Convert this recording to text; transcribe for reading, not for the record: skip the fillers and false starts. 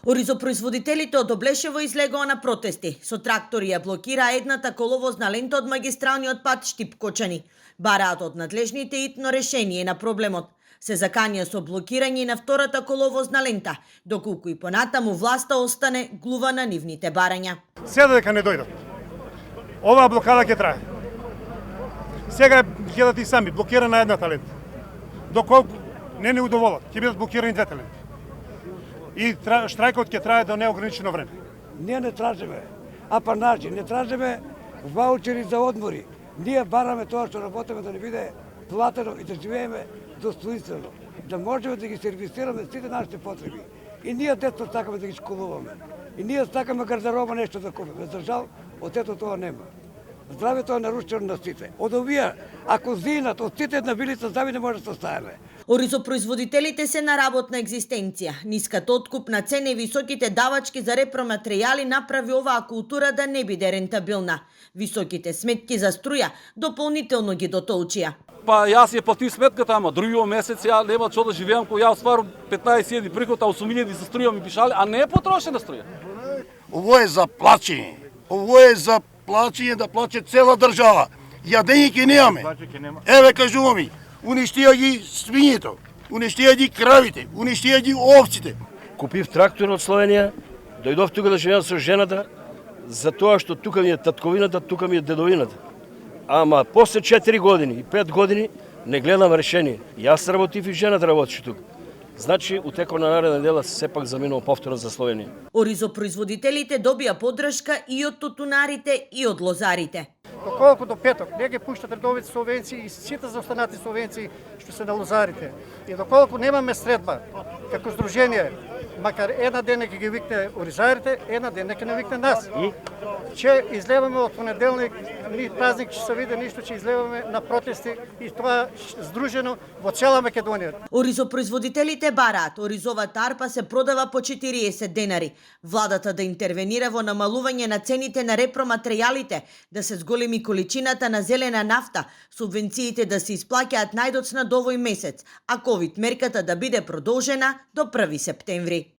Оризопроизводителите од Облешево излегоа на протести. Со трактори ја блокираа едната коловозна лента од магистралниот пат Штип-Кочани. Бараат од надлежните итно решение на проблемот. Се заканија со блокирање на втората коловозна лента, доколку и понатаму власта остане глува на нивните барања. Сега дека не дојдат. Оваа блокада ќе трае. Сега гледате и сами, блокирана едната лента. Доколку не удоволат, ќе бидат блокирани двете ленти. И штрајкот ќе трае до неограничено време. Ние не тражиме апанажи, не тражиме ваучери за одмори. Ние бараме тоа што работиме да не биде платено и да живееме достоинствено, да можеме да ги сервисираме сите нашите потреби. И ние дето сакаме да ги школуваме. И ние сакаме гардероба нешто да купиме. За жал, од ето тоа нема. Здравето е нарушено на сите. Од овие, ако зинат, од сите една вилица здрави не може да се оставиме. Оризопроизводителите се на работна екзистенција. Ниската откупна цена и високите давачки за репроматеријали направи оваа култура да не биде рентабилна. Високите сметки за струја дополнително ги дотолчија. Па јас ја платив сметката, ама другиот месец ја нема што да живеам, кој ја остварам 15.000 приход, а 8.000 за струја ми пишале, а не е потрошена струја. Ово е за плачење. Ово е за плачење да плаче цела држава. Јадење ќе немаме. Еве кажувам ми, уништија ги свињето, уништија ги кравите, уништија ги овците. Купив трактор од Словенија, дојдов тука да живеам со жената, за тоа што тука ми е татковината, тука ми е дедовината. Ама после 4 години и 5 години не гледам решение. Јас работив и жената работеше тука. Значи, утекот на наредна недела сепак заминувам повторно за Словенија. Оризопроизводителите добија поддршка и од тутунарите и од лозарите. Доколку до петок не ги пуштат редовите словенци и сите за останати словенци што се на лозарите. И доколку немаме средба како здружение, макар една ден ќе ги викне оризарите, една ден ќе не викне нас. Че излеваме од понеделник, ни празник ќе се види ништо, че излеваме на протести и тоа здружено во цела Македонија. Оризопроизводителите бараат, оризовата арпа се продава по 40 денари. Владата да интервенира во намалување на цените на репроматеријалите, да се зголеми количината на зелена нафта, субвенциите да се исплаќаат најдоцна до овој месец, а ковид мерката да биде продолжена до 1 септември.